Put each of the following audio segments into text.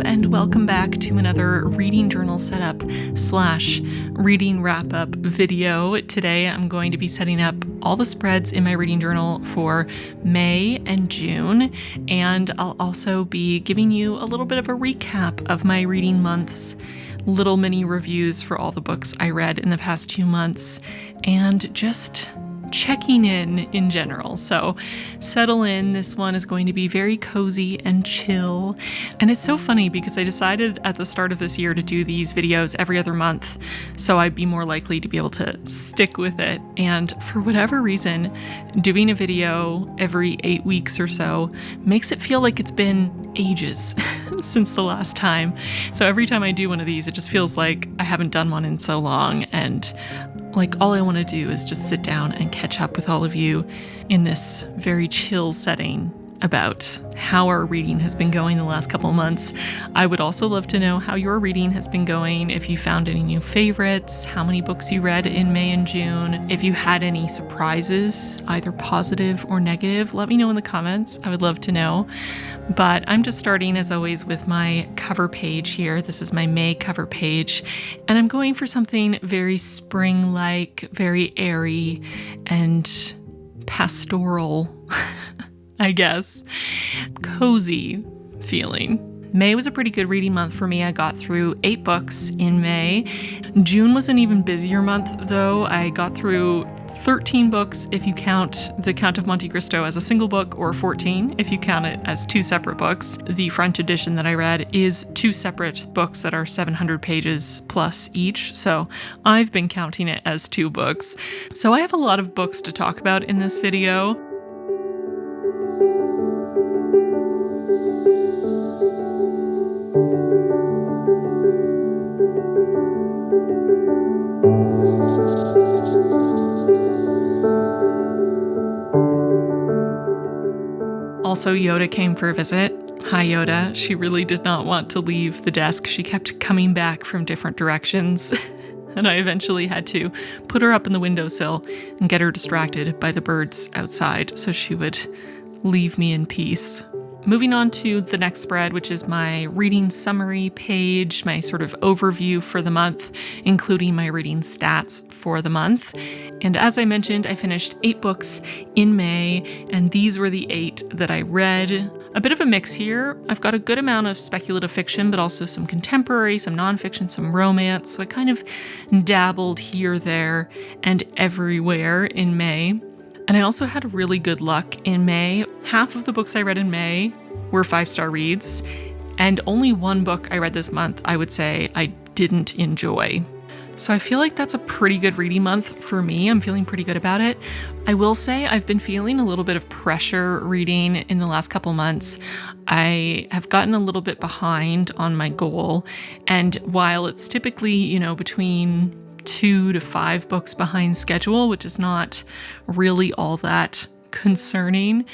and welcome back to another reading journal setup / reading wrap-up video. Today I'm going to be setting up all the spreads in my reading journal for May and June, and I'll also be giving you a little bit of a recap of my reading months, little mini reviews for all the books I read in the past 2 months, and just checking in general. So settle in. This one is going to be very cozy and chill. And it's so funny because I decided at the start of this year to do these videos every other month so I'd be more likely to be able to stick with it. And for whatever reason, doing a video every 8 weeks or so makes it feel like it's been ages since the last time. So every time I do one of these, it just feels like I haven't done one in so long, and like all I want to do is just sit down and catch up with all of you in this very chill setting about how our reading has been going the last couple months. I would also love to know how your reading has been going, if you found any new favorites, how many books you read in May and June, if you had any surprises, either positive or negative. Let me know in the comments. I would love to know. But I'm just starting, as always, with my cover page here. This is my May cover page, and I'm going for something very spring-like, very airy and pastoral, I guess. Cozy feeling. May was a pretty good reading month for me. I got through 8 books in May. June was an even busier month, though. I got through 13 books if you count The Count of Monte Cristo as a single book, or 14 if you count it as 2 separate books. The French edition that I read is 2 separate books that are 700 pages plus each, so I've been counting it as 2 books. So I have a lot of books to talk about in this video. Also, Yoda came for a visit. Hi, Yoda. She really did not want to leave the desk. She kept coming back from different directions. And I eventually had to put her up in the windowsill and get her distracted by the birds outside so she would leave me in peace. Moving on to the next spread, which is my reading summary page, my sort of overview for the month, including my reading stats for the month. And as I mentioned, I finished 8 books in May, and these were the 8 that I read. A bit of a mix here. I've got a good amount of speculative fiction, but also some contemporary, some nonfiction, some romance. So I kind of dabbled here, there, and everywhere in May. And I also had really good luck in May. Half of the books I read in May were 5-star reads, and only 1 book I read this month I would say I didn't enjoy. So I feel like that's a pretty good reading month for me. I'm feeling pretty good about it. I will say I've been feeling a little bit of pressure reading in the last couple months. I have gotten a little bit behind on my goal, and while it's typically, between 2 to 5 books behind schedule, which is not really all that concerning,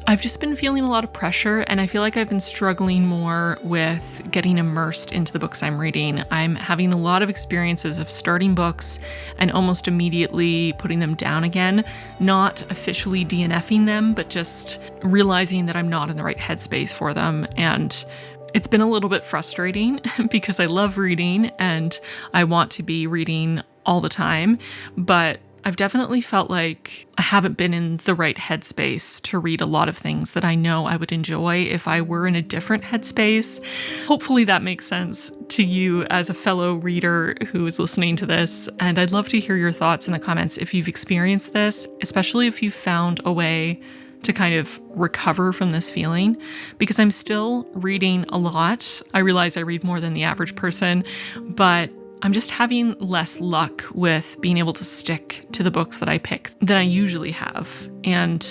I've just been feeling a lot of pressure, and I feel like I've been struggling more with getting immersed into the books I'm reading. I'm having a lot of experiences of starting books and almost immediately putting them down again, not officially DNFing them, but just realizing that I'm not in the right headspace for them. And it's been a little bit frustrating because I love reading and I want to be reading all the time, but I've definitely felt like I haven't been in the right headspace to read a lot of things that I know I would enjoy if I were in a different headspace. Hopefully that makes sense to you as a fellow reader who is listening to this, and I'd love to hear your thoughts in the comments if you've experienced this, especially if you've found a way to kind of recover from this feeling, because I'm still reading a lot. I realize I read more than the average person, but I'm just having less luck with being able to stick to the books that I pick than I usually have. And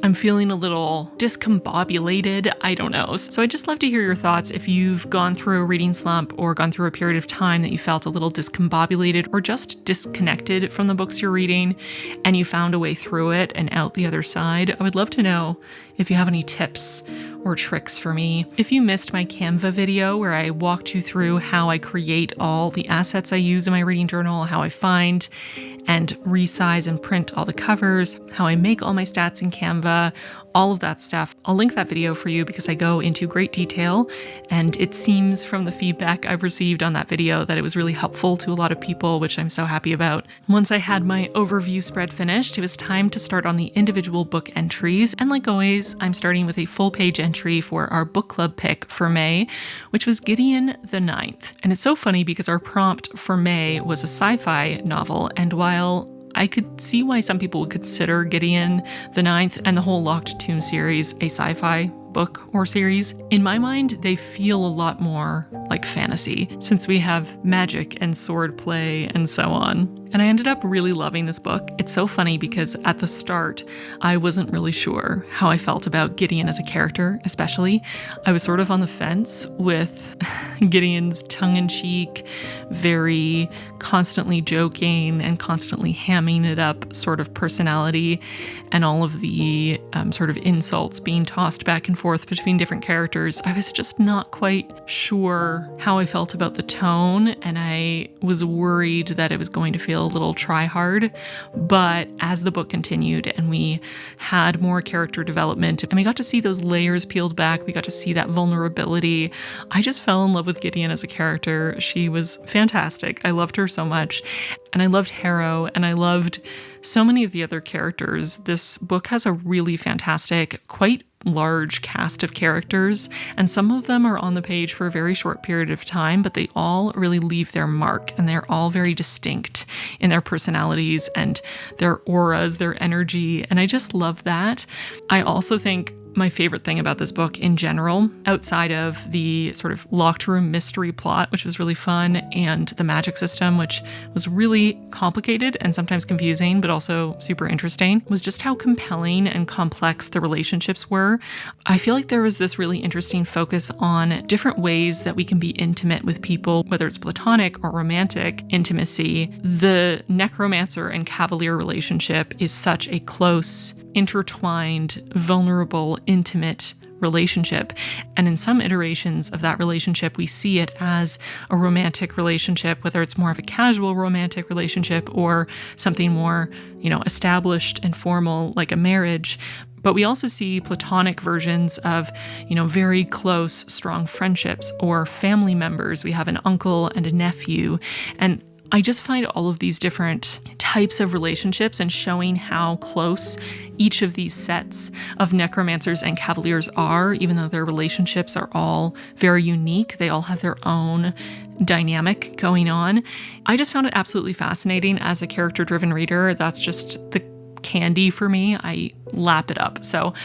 I'm feeling a little discombobulated. I don't know. So I'd just love to hear your thoughts if you've gone through a reading slump or gone through a period of time that you felt a little discombobulated or just disconnected from the books you're reading and you found a way through it and out the other side. I would love to know if you have any tips or tricks for me. If you missed my Canva video where I walked you through how I create all the assets I use in my reading journal, how I find and resize and print all the covers, how I make all my stats in Canva, all of that stuff. I'll link that video for you because I go into great detail, and it seems from the feedback I've received on that video that it was really helpful to a lot of people, which I'm so happy about. Once I had my overview spread finished, it was time to start on the individual book entries, and like always, I'm starting with a full page entry for our book club pick for May, which was Gideon the Ninth. And it's so funny because our prompt for May was a sci-fi novel, and while I could see why some people would consider Gideon the Ninth and the whole Locked Tomb series a sci-fi book or series, in my mind, they feel a lot more like fantasy, since we have magic and sword play and so on. And I ended up really loving this book. It's so funny because at the start, I wasn't really sure how I felt about Gideon as a character, especially. I was sort of on the fence with Gideon's tongue-in-cheek, very constantly joking and constantly hamming it up sort of personality, and all of the sort of insults being tossed back and forth between different characters. I was just not quite sure how I felt about the tone, and I was worried that it was going to feel a little try-hard. But as the book continued and we had more character development and we got to see those layers peeled back, we got to see that vulnerability, I just fell in love with Gideon as a character. She was fantastic. I loved her so much. And I loved Harrow, and I loved so many of the other characters. This book has a really fantastic, quite large cast of characters, and some of them are on the page for a very short period of time, but they all really leave their mark, and they're all very distinct in their personalities and their auras, their energy, and I just love that. I also think my favorite thing about this book in general, outside of the sort of locked room mystery plot, which was really fun, and the magic system, which was really complicated and sometimes confusing, but also super interesting, was just how compelling and complex the relationships were. I feel like there was this really interesting focus on different ways that we can be intimate with people, whether it's platonic or romantic intimacy. The necromancer and cavalier relationship is such a close, intertwined, vulnerable, intimate relationship. And in some iterations of that relationship, we see it as a romantic relationship, whether it's more of a casual romantic relationship or something more, established and formal, like a marriage. But we also see platonic versions of, very close, strong friendships or family members. We have an uncle and a nephew. And I just find all of these different types of relationships and showing how close each of these sets of necromancers and cavaliers are, even though their relationships are all very unique. They all have their own dynamic going on. I just found it absolutely fascinating as a character-driven reader. That's just the candy for me. I lap it up. So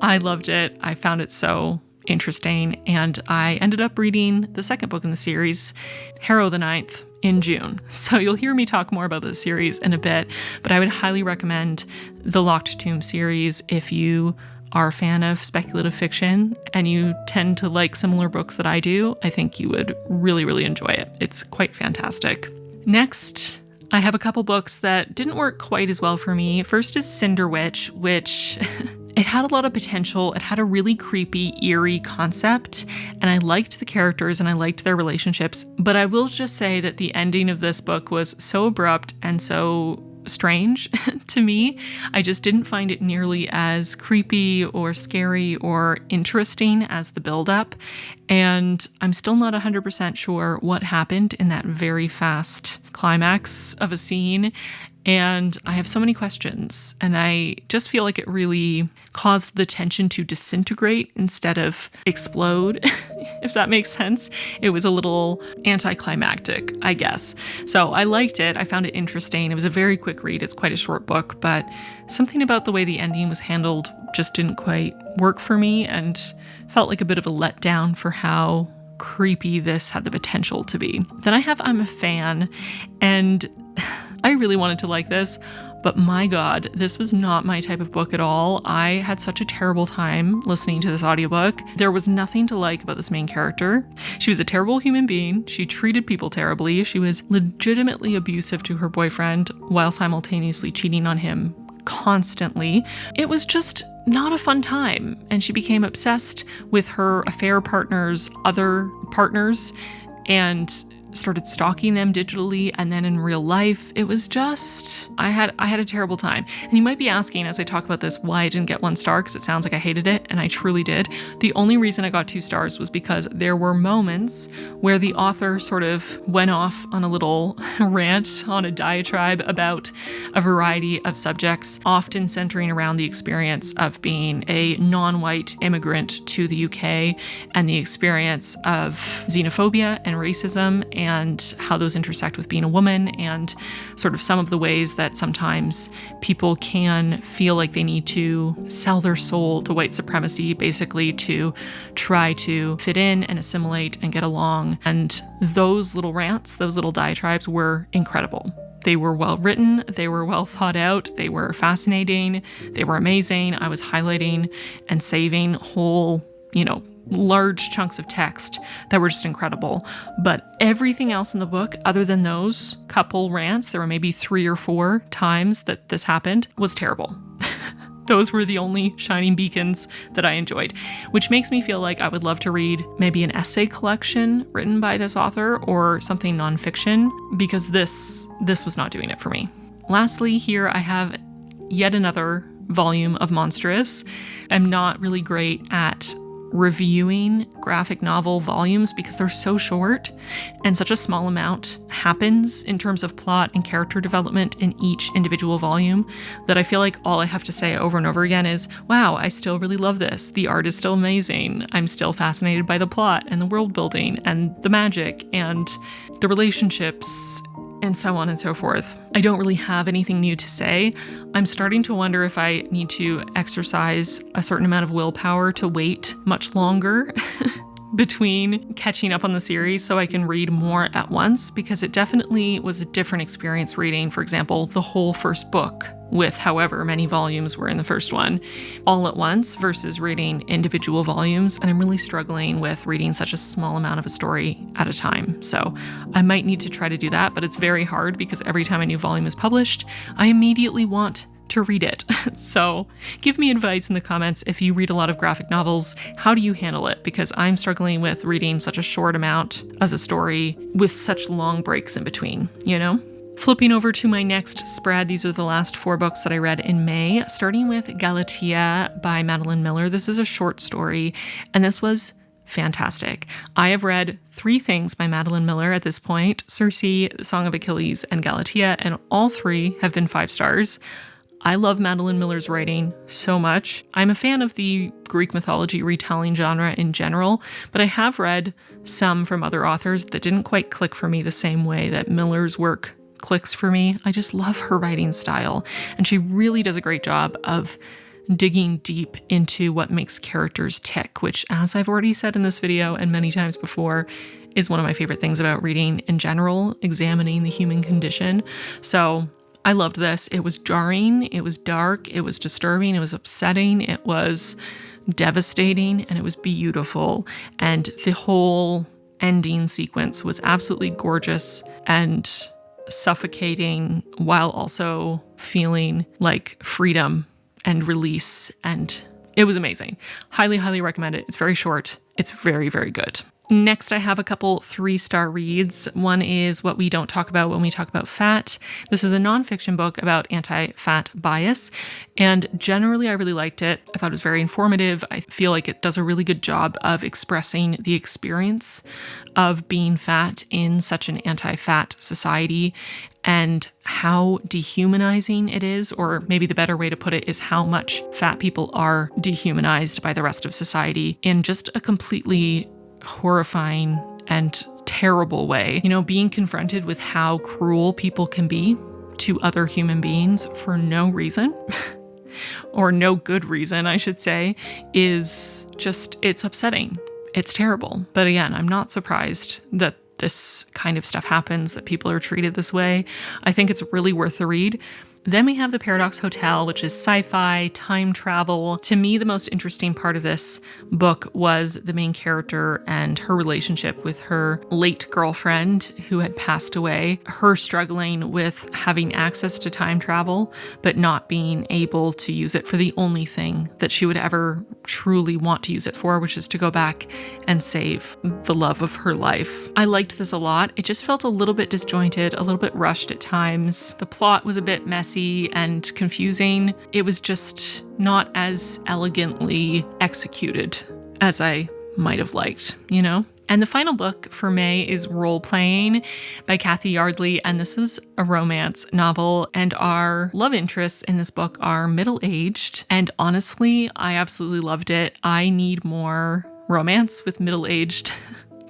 I loved it. I found it so interesting. And I ended up reading the second book in the series, Harrow the Ninth, in June. So you'll hear me talk more about this series in a bit, but I would highly recommend the Locked Tomb series if you are a fan of speculative fiction and you tend to like similar books that I do. I think you would really, really enjoy it. It's quite fantastic. Next, I have a couple books that didn't work quite as well for me. First is Cinderwich, which it had a lot of potential. It had a really creepy, eerie concept, and I liked the characters and I liked their relationships. But I will just say that the ending of this book was so abrupt and so strange to me. I just didn't find it nearly as creepy or scary or interesting as the build-up. And I'm still not 100% sure what happened in that very fast climax of a scene. And I have so many questions, and I just feel like it really caused the tension to disintegrate instead of explode, if that makes sense. It was a little anticlimactic, I guess. So I liked it. I found it interesting. It was a very quick read. It's quite a short book, but something about the way the ending was handled just didn't quite work for me and felt like a bit of a letdown for how creepy this had the potential to be. Then I have I'm a Fan, and I really wanted to like this, but my God, this was not my type of book at all. I had such a terrible time listening to this audiobook. There was nothing to like about this main character. She was a terrible human being. She treated people terribly. She was legitimately abusive to her boyfriend while simultaneously cheating on him constantly. It was just not a fun time, and she became obsessed with her affair partner's other partners, and started stalking them digitally and then in real life. It was just, I had a terrible time. And you might be asking as I talk about this why I didn't get 1 star, because it sounds like I hated it, and I truly did. The only reason I got 2 stars was because there were moments where the author sort of went off on a little rant, on a diatribe about a variety of subjects, often centering around the experience of being a non-white immigrant to the UK and the experience of xenophobia and racism and how those intersect with being a woman, and sort of some of the ways that sometimes people can feel like they need to sell their soul to white supremacy, basically to try to fit in and assimilate and get along. And those little rants, those little diatribes were incredible. They were well written, they were well thought out, they were fascinating, they were amazing. I was highlighting and saving whole, large chunks of text that were just incredible. But everything else in the book, other than those couple rants, there were maybe 3 or 4 times that this happened, was terrible. Those were the only shining beacons that I enjoyed, which makes me feel like I would love to read maybe an essay collection written by this author or something nonfiction, because this was not doing it for me. Lastly, here I have yet another volume of Monstress. I'm not really great at reviewing graphic novel volumes because they're so short and such a small amount happens in terms of plot and character development in each individual volume that I feel like all I have to say over and over again is, wow, I still really love this. The art is still amazing. I'm still fascinated by the plot and the world building and the magic and the relationships and so on and so forth. I don't really have anything new to say. I'm starting to wonder if I need to exercise a certain amount of willpower to wait much longer between catching up on the series so I can read more at once, because it definitely was a different experience reading, for example, the whole first book with however many volumes were in the first one all at once versus reading individual volumes. And I'm really struggling with reading such a small amount of a story at a time. So I might need to try to do that, but it's very hard because every time a new volume is published, I immediately want to read it. So give me advice in the comments if you read a lot of graphic novels. How do you handle it? Because I'm struggling with reading such a short amount of the story with such long breaks in between, Flipping over to my next spread, these are the last 4 books that I read in May, starting with Galatea by Madeline Miller. This is a short story, and this was fantastic. I have read 3 things by Madeline Miller at this point: Circe, The Song of Achilles, and Galatea, and all 3 have been 5 stars. I love Madeline Miller's writing so much. I'm a fan of the Greek mythology retelling genre in general, but I have read some from other authors that didn't quite click for me the same way that Miller's work clicks for me. I just love her writing style, and she really does a great job of digging deep into what makes characters tick, which, as I've already said in this video and many times before, is one of my favorite things about reading in general, examining the human condition. So I loved this. It was jarring, it was dark, it was disturbing, it was upsetting, it was devastating, and it was beautiful. And the whole ending sequence was absolutely gorgeous and suffocating, while also feeling like freedom and release. And it was amazing. Highly, highly recommend it. It's very short. It's very, very good. Next, I have a couple 3-star reads. One is What We Don't Talk About When We Talk About Fat. This is a nonfiction book about anti-fat bias, and generally I really liked it. I thought it was very informative. I feel like it does a really good job of expressing the experience of being fat in such an anti-fat society and how dehumanizing it is, or maybe the better way to put it is how much fat people are dehumanized by the rest of society in just a completely horrifying and terrible way. Being confronted with how cruel people can be to other human beings for no reason, or no good reason, I should say, is just, it's upsetting. It's terrible. But again, I'm not surprised that this kind of stuff happens, that people are treated this way. I think it's really worth the read. Then we have the Paradox Hotel, which is sci-fi, time travel. To me, the most interesting part of this book was the main character and her relationship with her late girlfriend who had passed away. Her struggling with having access to time travel, but not being able to use it for the only thing that she would ever truly want to use it for, which is to go back and save the love of her life. I liked this a lot. It just felt a little bit disjointed, a little bit rushed at times. The plot was a bit messy and confusing. It was just not as elegantly executed as I might have liked, you know? And the final book for May is Role Playing by Cathy Yardley, and this is a romance novel, and our love interests in this book are middle-aged, and honestly, I absolutely loved it. I need more romance with middle-aged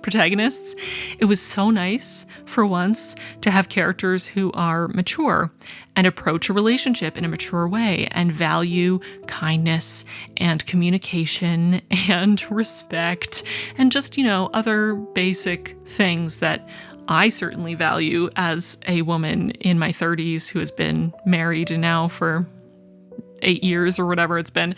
protagonists. It was so nice for once to have characters who are mature and approach a relationship in a mature way and value kindness and communication and respect and just, you know, other basic things that I certainly value as a woman in my 30s who has been married now for 8 years or whatever it's been.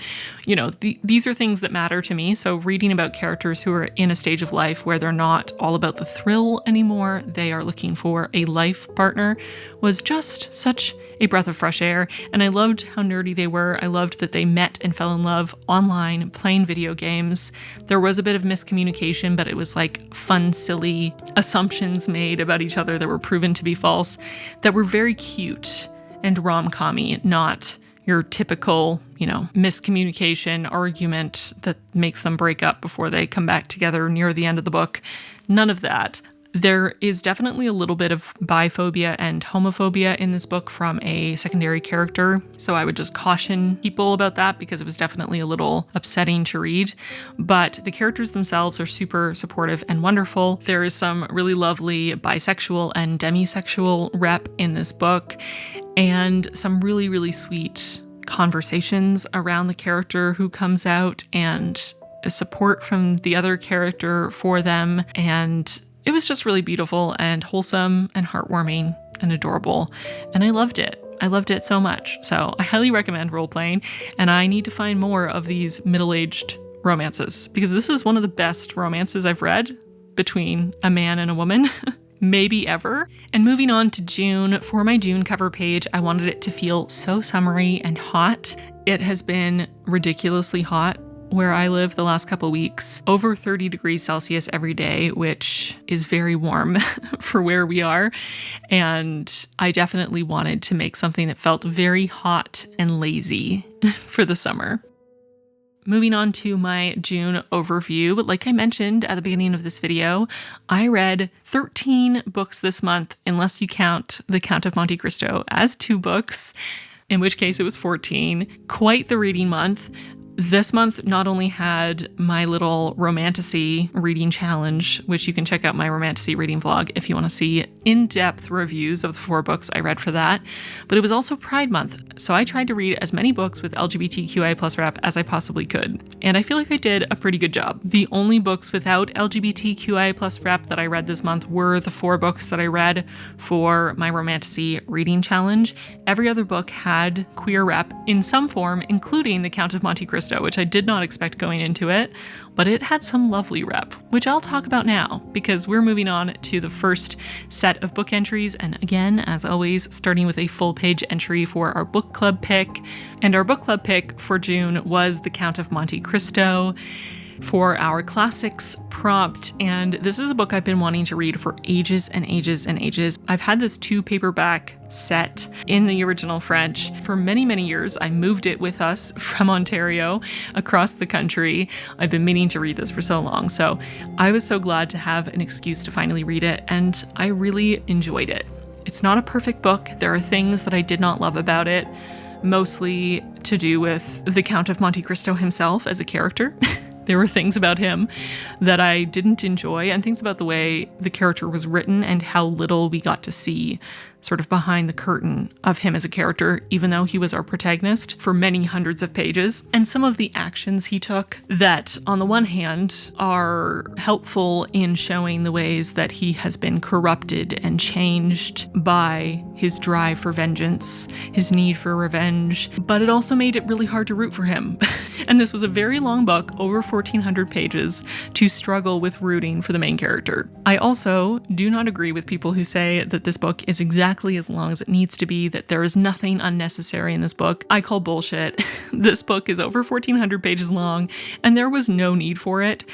You know, these are things that matter to me. So reading about characters who are in a stage of life where they're not all about the thrill anymore, they are looking for a life partner, was just such a breath of fresh air. And I loved how nerdy they were. I loved that they met and fell in love online playing video games. There was a bit of miscommunication, but it was like fun, silly assumptions made about each other that were proven to be false, that were very cute and rom-com-y, not your typical, you know, miscommunication argument that makes them break up before they come back together near the end of the book. None of that. There is definitely a little bit of biphobia and homophobia in this book from a secondary character, so I would just caution people about that because it was definitely a little upsetting to read. But the characters themselves are super supportive and wonderful. There is some really lovely bisexual and demisexual rep in this book, and some really, really sweet conversations around the character who comes out and support from the other character for them. And it was just really beautiful and wholesome and heartwarming and adorable. And I loved it. I loved it so much. So I highly recommend Role Playing. And I need to find more of these middle-aged romances because this is one of the best romances I've read between a man and a woman. Maybe ever. And moving on to June, for my June cover page, I wanted it to feel so summery and hot. It has been ridiculously hot where I live the last couple weeks, over 30 degrees Celsius every day, which is very warm for where we are. And I definitely wanted to make something that felt very hot and lazy for the summer. Moving on to my June overview, but like I mentioned at the beginning of this video, I read 13 books this month, unless you count The Count of Monte Cristo as 2 books, in which case it was 14. Quite the reading month. This month not only had my little Romantasy reading challenge, which you can check out my Romantasy reading vlog if you want to see in-depth reviews of the 4 books I read for that, but it was also Pride Month. So I tried to read as many books with LGBTQI+ rep as I possibly could, and I feel like I did a pretty good job. The only books without LGBTQI+ rep that I read this month were the 4 books that I read for my Romantasy reading challenge. Every other book had queer rep in some form, including The Count of Monte Cristo, which I did not expect going into it, but it had some lovely rep, which I'll talk about now because we're moving on to the first set of book entries. And again, as always, starting with a full page entry for our book club pick. And our book club pick for June was The Count of Monte Cristo for our classics prompt. And this is a book I've been wanting to read for ages and ages and ages. I've had this 2 paperback set in the original French for many, many years. I moved it with us from Ontario across the country. I've been meaning to read this for so long. So I was so glad to have an excuse to finally read it, and I really enjoyed it. It's not a perfect book. There are things that I did not love about it, mostly to do with the Count of Monte Cristo himself as a character. There were things about him that I didn't enjoy, and things about the way the character was written and how little we got to see sort of behind the curtain of him as a character, even though he was our protagonist for many hundreds of pages. And some of the actions he took that, on the one hand, are helpful in showing the ways that he has been corrupted and changed by his drive for vengeance, his need for revenge, but it also made it really hard to root for him. And this was a very long book, over 1,400 pages, to struggle with rooting for the main character. I also do not agree with people who say that this book is exactly as long as it needs to be, that there is nothing unnecessary in this book. I call bullshit. This book is over 1,400 pages long, and there was no need for it.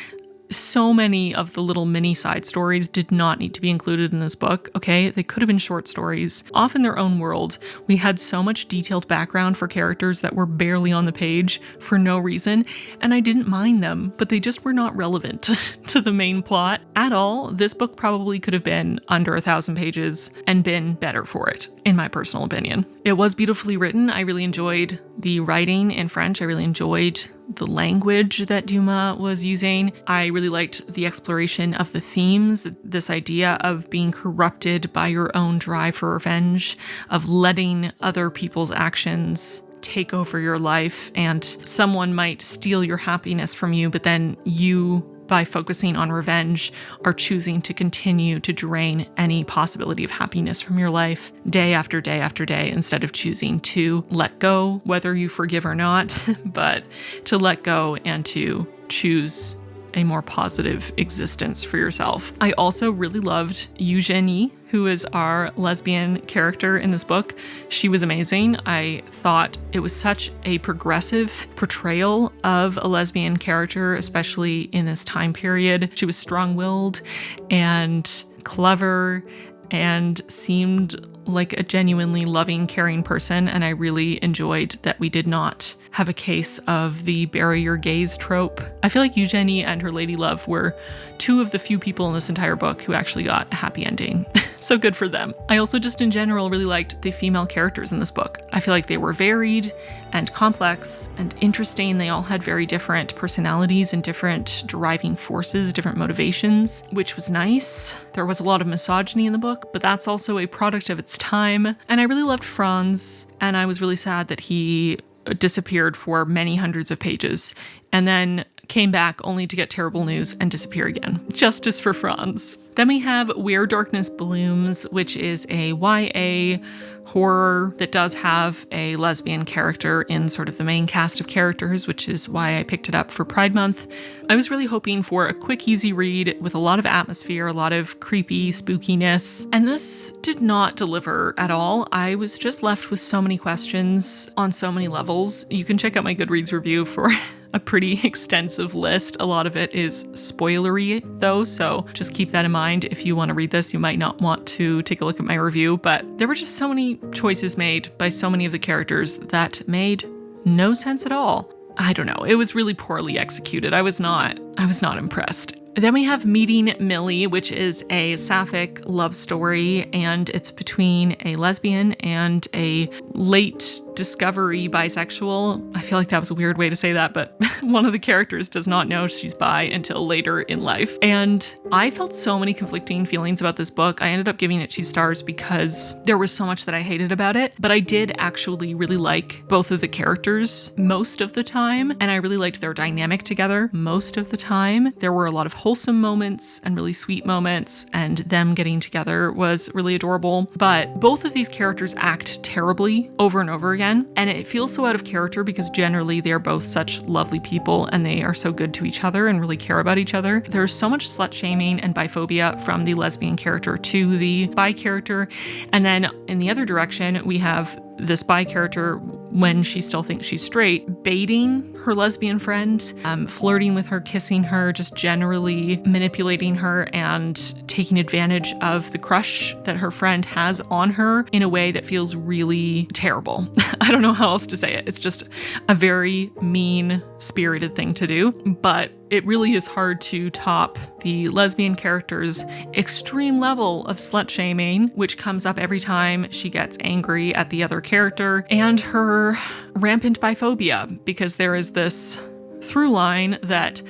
So many of the little mini side stories did not need to be included in this book, okay? They could have been short stories, off in their own world. We had so much detailed background for characters that were barely on the page for no reason, and I didn't mind them, but they just were not relevant to the main plot at all. This book probably could have been under 1,000 pages and been better for it, in my personal opinion. It was beautifully written. I really enjoyed the writing in French. I really enjoyed the language that Dumas was using. I really liked the exploration of the themes, this idea of being corrupted by your own drive for revenge, of letting other people's actions take over your life, and someone might steal your happiness from you, but then you, by focusing on revenge, are choosing to continue to drain any possibility of happiness from your life day after day after day, instead of choosing to let go, whether you forgive or not, but to let go and to choose a more positive existence for yourself. I also really loved Eugenie, who is our lesbian character in this book. She was amazing. I thought it was such a progressive portrayal of a lesbian character, especially in this time period. She was strong-willed and clever and seemed like a genuinely loving, caring person, and I really enjoyed that we did not have a case of the bury your gaze trope. I feel like Eugenie and her lady love were two of the few people in this entire book who actually got a happy ending. So good for them. I also just in general really liked the female characters in this book. I feel like they were varied and complex and interesting. They all had very different personalities and different driving forces, different motivations, which was nice. There was a lot of misogyny in the book, but that's also a product of its time. And I really loved Franz, and I was really sad that he disappeared for many hundreds of pages and then came back only to get terrible news and disappear again. Justice for Franz. Then we have Where Darkness Blooms, which is a YA horror that does have a lesbian character in sort of the main cast of characters, which is why I picked it up for Pride Month. I was really hoping for a quick, easy read with a lot of atmosphere, a lot of creepy spookiness, and this did not deliver at all. I was just left with so many questions on so many levels. You can check out my Goodreads review for a pretty extensive list. A lot of it is spoilery though, so just keep that in mind. If you want to read this, you might not want to take a look at my review, but there were just so many choices made by so many of the characters that made no sense at all. I don't know, it was really poorly executed. I was not impressed. Then we have Meeting Millie, which is a sapphic love story, and it's between a lesbian and a late discovery bisexual. I feel like that was a weird way to say that, but one of the characters does not know she's bi until later in life. And I felt so many conflicting feelings about this book. I ended up giving it 2 stars because there was so much that I hated about it, but I did actually really like both of the characters most of the time, and I really liked their dynamic together most of the time. There were a lot of wholesome moments and really sweet moments, and them getting together was really adorable. But both of these characters act terribly over and over again, and it feels so out of character because generally they're both such lovely people and they are so good to each other and really care about each other. There's so much slut shaming and biphobia from the lesbian character to the bi character, and then in the other direction we have this bi character, when she still thinks she's straight, baiting her lesbian friend, flirting with her, kissing her, just generally manipulating her and taking advantage of the crush that her friend has on her in a way that feels really terrible. I don't know how else to say it. It's just a very mean-spirited thing to do, but it really is hard to top the lesbian character's extreme level of slut shaming, which comes up every time she gets angry at the other character, and her rampant biphobia, because there is this through line that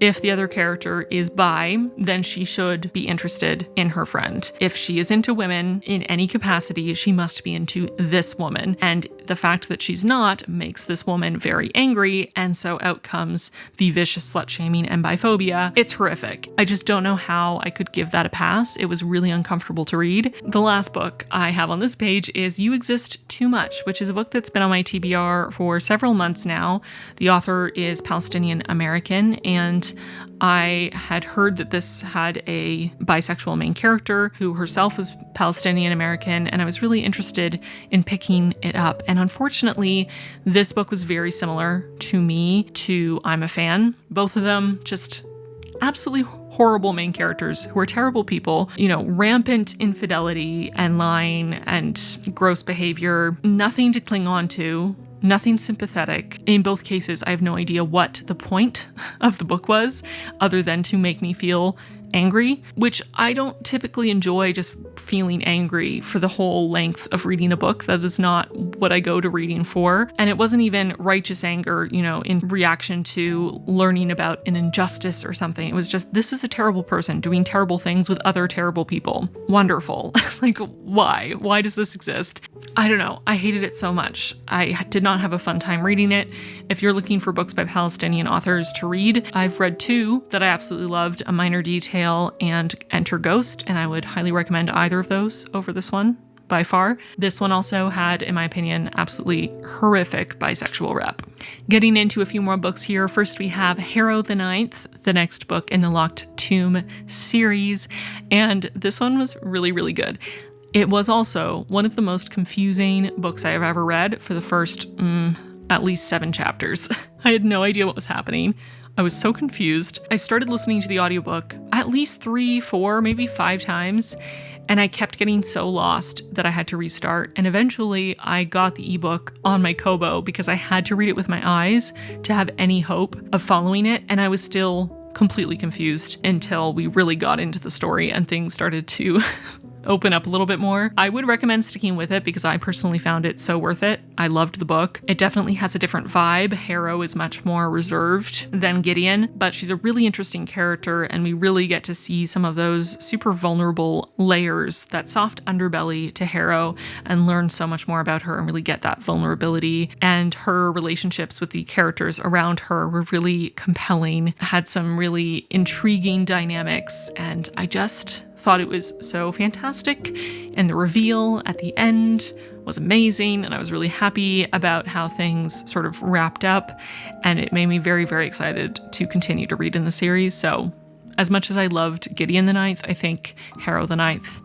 If the other character is bi, then she should be interested in her friend. If she is into women in any capacity, she must be into this woman. And the fact that she's not makes this woman very angry, and so out comes the vicious slut-shaming and biphobia. It's horrific. I just don't know how I could give that a pass. It was really uncomfortable to read. The last book I have on this page is You Exist Too Much, which is a book that's been on my TBR for several months now. The author is Palestinian American, and I had heard that this had a bisexual main character who herself was Palestinian American, and I was really interested in picking it up. And unfortunately, this book was very similar to me to I'm a Fan. Both of them just absolutely horrible main characters who are terrible people, rampant infidelity and lying and gross behavior, nothing to cling on to. Nothing sympathetic. In both cases, I have no idea what the point of the book was, other than to make me feel angry, which I don't typically enjoy, just feeling angry for the whole length of reading a book. That is not what I go to reading for. And it wasn't even righteous anger, in reaction to learning about an injustice or something. It was just, this is a terrible person doing terrible things with other terrible people. Wonderful. Like, why? Why does this exist? I don't know. I hated it so much. I did not have a fun time reading it. If you're looking for books by Palestinian authors to read, I've read two that I absolutely loved, A Minor Detail and Enter Ghost, and I would highly recommend either of those over this one by far. This one also had, in my opinion, absolutely horrific bisexual rep. Getting into a few more books here. First, we have Harrow the Ninth, the next book in the Locked Tomb series, and this one was really, really good. It was also one of the most confusing books I have ever read for the first, at least 7 chapters. I had no idea what was happening. I was so confused. I started listening to the audiobook at least 3, 4, maybe 5 times, and I kept getting so lost that I had to restart. And eventually I got the ebook on my Kobo because I had to read it with my eyes to have any hope of following it. And I was still completely confused until we really got into the story and things started to open up a little bit more. I would recommend sticking with it because I personally found it so worth it. I loved the book. It definitely has a different vibe. Harrow is much more reserved than Gideon, but she's a really interesting character, and we really get to see some of those super vulnerable layers, that soft underbelly to Harrow, and learn so much more about her and really get that vulnerability. And her relationships with the characters around her were really compelling, had some really intriguing dynamics, and I just thought it was so fantastic. And the reveal at the end was amazing, and I was really happy about how things sort of wrapped up, and it made me very, very excited to continue to read in the series. So as much as I loved Gideon the Ninth, I think Harrow the Ninth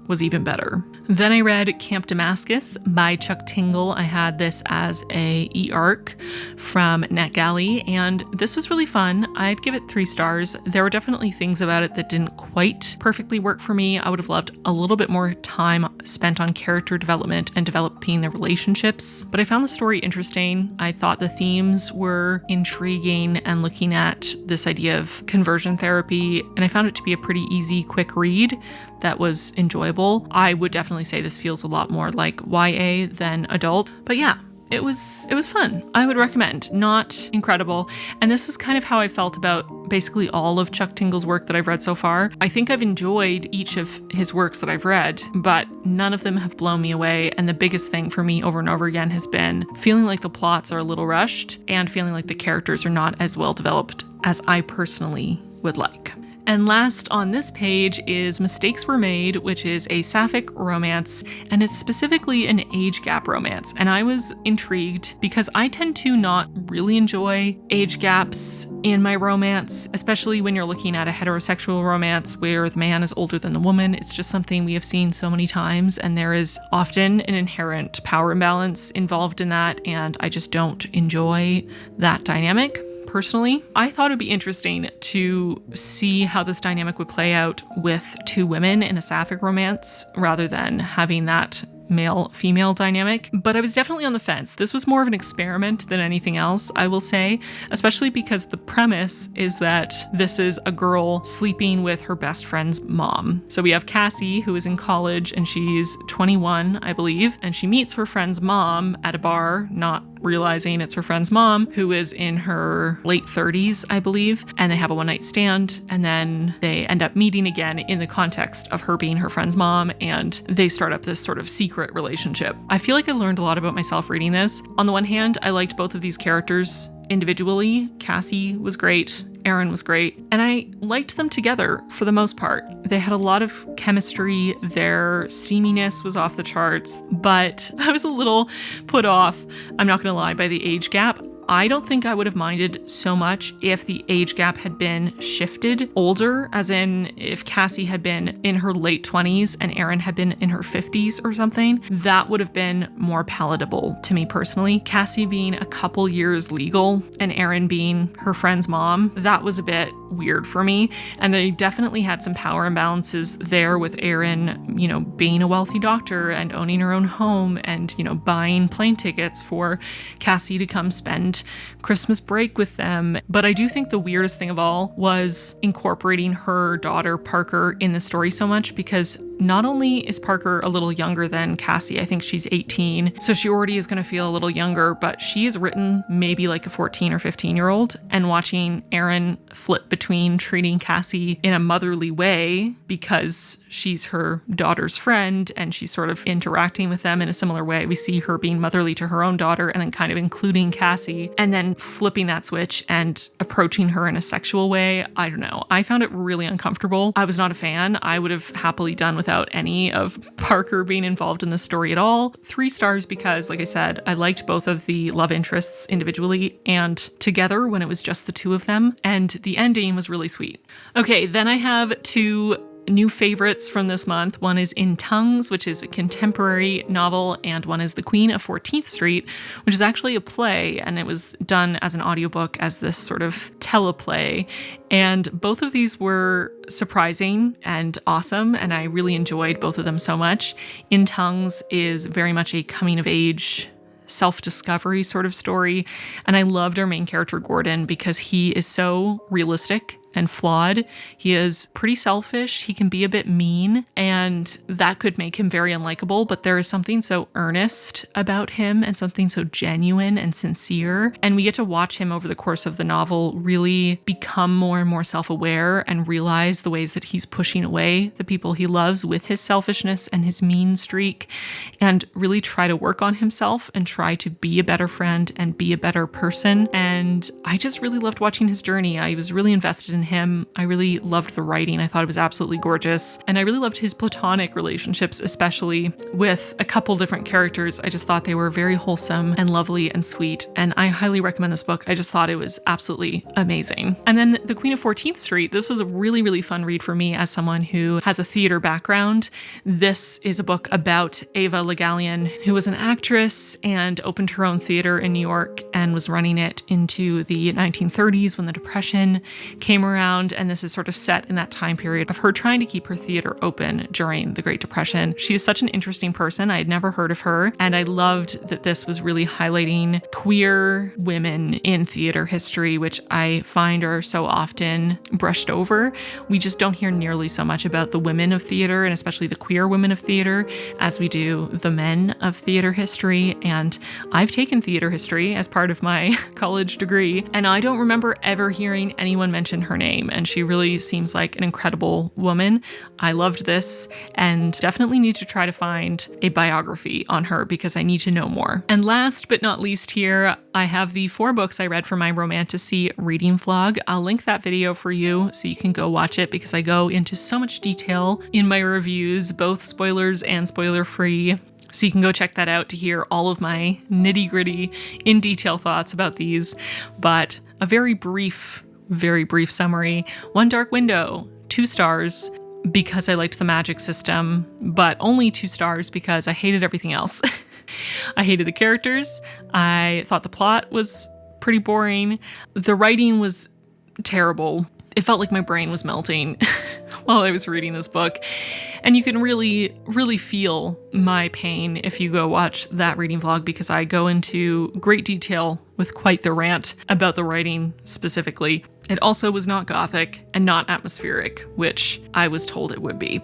was even better. Then I read Camp Damascus by Chuck Tingle. I had this as a e-arc from NetGalley, and this was really fun. I'd give it 3 stars. There were definitely things about it that didn't quite perfectly work for me. I would have loved a little bit more time spent on character development and developing the relationships, but I found the story interesting. I thought the themes were intriguing and looking at this idea of conversion therapy, and I found it to be a pretty easy, quick read that was enjoyable. I would definitely say this feels a lot more like YA than adult, but yeah, it was fun. I would recommend. Not incredible. And this is kind of how I felt about basically all of Chuck Tingle's work that I've read so far. I think I've enjoyed each of his works that I've read, but none of them have blown me away. And the biggest thing for me over and over again has been feeling like the plots are a little rushed and feeling like the characters are not as well developed as I personally would like. And last on this page is Mistakes Were Made, which is a sapphic romance, and it's specifically an age gap romance. And I was intrigued because I tend to not really enjoy age gaps in my romance, especially when you're looking at a heterosexual romance where the man is older than the woman. It's just something we have seen so many times, and there is often an inherent power imbalance involved in that, and I just don't enjoy that dynamic. Personally, I thought it'd be interesting to see how this dynamic would play out with 2 women in a sapphic romance rather than having that male-female dynamic, but I was definitely on the fence. This was more of an experiment than anything else, I will say, especially because the premise is that this is a girl sleeping with her best friend's mom. So we have Cassie, who is in college, and she's 21, I believe, and she meets her friend's mom at a bar, not realizing it's her friend's mom, who is in her late 30s, I believe, and they have a one-night stand, and then they end up meeting again in the context of her being her friend's mom, and they start up this sort of secret relationship. I feel like I learned a lot about myself reading this. On the one hand, I liked both of these characters individually. Cassie was great. Aaron was great. And I liked them together for the most part. They had a lot of chemistry. Their steaminess was off the charts, but I was a little put off, I'm not going to lie, by the age gap. I don't think I would have minded so much if the age gap had been shifted older, as in if Cassie had been in her late 20s and Aaron had been in her 50s or something. That would have been more palatable to me personally. Cassie being a couple years legal and Aaron being her friend's mom, that was a bit weird for me. And they definitely had some power imbalances there with Aaron, you know, being a wealthy doctor and owning her own home and, you know, buying plane tickets for Cassie to come spend Christmas break with them. But I do think the weirdest thing of all was incorporating her daughter Parker in the story so much, because not only is Parker a little younger than Cassie, I think she's 18, so she already is going to feel a little younger, but she is written maybe like a 14 or 15-year-old, and watching Aaron flip between treating Cassie in a motherly way because she's her daughter's friend and she's sort of interacting with them in a similar way. We see her being motherly to her own daughter and then kind of including Cassie, and then flipping that switch and approaching her in a sexual way. I don't know. I found it really uncomfortable. I was not a fan. I would have happily done without any of Parker being involved in the story at all. 3 stars because, like I said, I liked both of the love interests individually and together when it was just the two of them, and the ending was really sweet. Okay, then I have 2 new favorites from this month. One is In Tongues, which is a contemporary novel, and one is The Queen of 14th Street, which is actually a play, and it was done as an audiobook as this sort of teleplay. And both of these were surprising and awesome, and I really enjoyed both of them so much. In Tongues is very much a coming-of-age self-discovery sort of story, and I loved our main character Gordon because he is so realistic and flawed. He is pretty selfish. He can be a bit mean, and that could make him very unlikable, but there is something so earnest about him and something so genuine and sincere. And we get to watch him over the course of the novel really become more and more self-aware and realize the ways that he's pushing away the people he loves with his selfishness and his mean streak, and really try to work on himself and try to be a better friend and be a better person. And I just really loved watching his journey. I was really invested in him. I really loved the writing. I thought it was absolutely gorgeous. And I really loved his platonic relationships, especially with a couple different characters. I just thought they were very wholesome and lovely and sweet. And I highly recommend this book. I just thought it was absolutely amazing. And then The Queen of 14th Street. This was a really, really fun read for me as someone who has a theater background. This is a book about Ava Le Gallienne, who was an actress and opened her own theater in New York and was running it into the 1930s when the Depression came around. And this is sort of set in that time period of her trying to keep her theater open during the Great Depression. She is such an interesting person. I had never heard of her, and I loved that this was really highlighting queer women in theater history, which I find are so often brushed over. We just don't hear nearly so much about the women of theater, and especially the queer women of theater, as we do the men of theater history. And I've taken theater history as part of my college degree, and I don't remember ever hearing anyone mention her name. And she really seems like an incredible woman. I loved this and definitely need to try to find a biography on her because I need to know more. And last but not least here, I have the 4 books I read for my Romantasy reading vlog. I'll link that video for you so you can go watch it because I go into so much detail in my reviews, both spoilers and spoiler-free. So you can go check that out to hear all of my nitty-gritty, in-detail thoughts about these. But a very brief summary. One Dark Window, 2 stars because I liked the magic system, but only 2 stars because I hated everything else. I hated the characters. I thought the plot was pretty boring. The writing was terrible. It felt like my brain was melting while I was reading this book. And you can really, really feel my pain if you go watch that reading vlog because I go into great detail with quite the rant about the writing specifically. It also was not gothic and not atmospheric, which I was told it would be.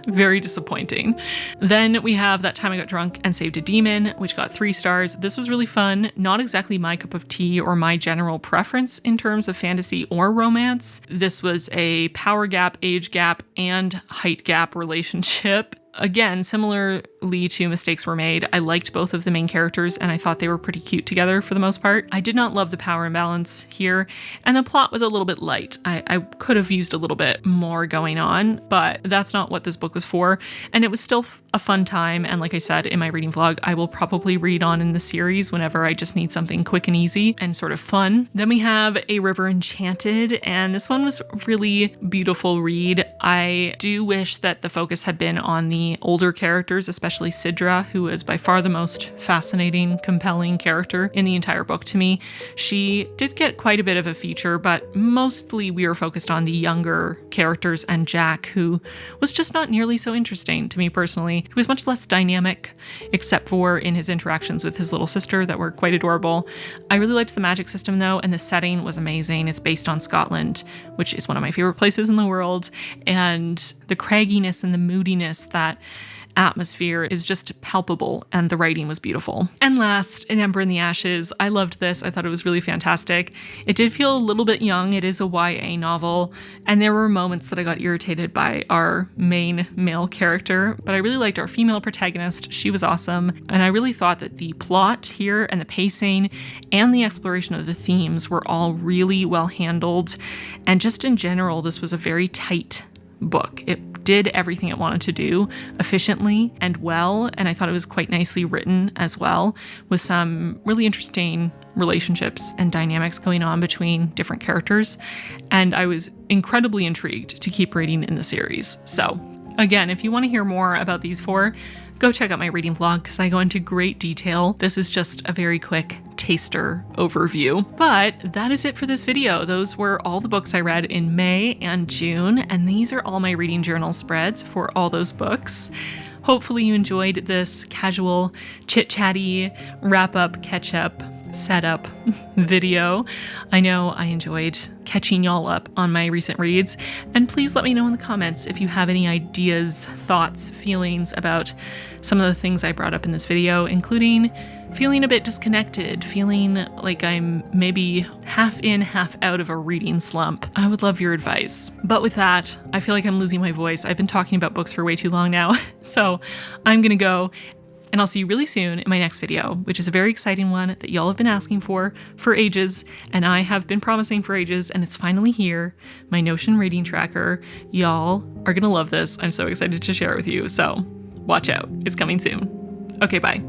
Very disappointing. Then we have That Time I Got Drunk and Saved a Demon, which got 3 stars. This was really fun. Not exactly my cup of tea or my general preference in terms of fantasy or romance. This was a power gap, age gap, and height gap relationship. Again, similarly to Mistakes Were Made, I liked both of the main characters and I thought they were pretty cute together for the most part. I did not love the power imbalance here, and the plot was a little bit light. I could have used a little bit more going on, but that's not what this book was for, and it was still a fun time, and like I said in my reading vlog, I will probably read on in the series whenever I just need something quick and easy and sort of fun. Then we have A River Enchanted, and this one was a really beautiful read. I do wish that the focus had been on the older characters, especially Sidra, who is by far the most fascinating, compelling character in the entire book to me. She did get quite a bit of a feature, but mostly we were focused on the younger characters and Jack, who was just not nearly so interesting to me personally. He was much less dynamic, except for in his interactions with his little sister that were quite adorable. I really liked the magic system though, and the setting was amazing. It's based on Scotland, which is one of my favorite places in the world, and the cragginess and the moodiness, that atmosphere is just palpable, and the writing was beautiful. And last, An Ember in the Ashes. I loved this. I thought it was really fantastic. It did feel a little bit young. It is a YA novel, and there were moments that I got irritated by our main male character, but I really liked our female protagonist. She was awesome, and I really thought that the plot here and the pacing and the exploration of the themes were all really well handled, and just in general, this was a very tight book. It did everything it wanted to do efficiently and well, and I thought it was quite nicely written as well, with some really interesting relationships and dynamics going on between different characters, and I was incredibly intrigued to keep reading in the series. So again, if you want to hear more about these 4, go check out my reading vlog because I go into great detail. This is just a very quick taster overview. But that is it for this video. Those were all the books I read in May and June, and these are all my reading journal spreads for all those books. Hopefully you enjoyed this casual, chit-chatty, wrap-up, catch-up, setup video. I know I enjoyed catching y'all up on my recent reads, and please let me know in the comments if you have any ideas, thoughts, feelings about some of the things I brought up in this video, including feeling a bit disconnected, feeling like I'm maybe half in, half out of a reading slump. I would love your advice. But with that, I feel like I'm losing my voice. I've been talking about books for way too long now, so I'm gonna go, and I'll see you really soon in my next video, which is a very exciting one that y'all have been asking for ages, and I have been promising for ages, and it's finally here, my Notion reading tracker. Y'all are gonna love this. I'm so excited to share it with you, so watch out. It's coming soon. Okay, bye.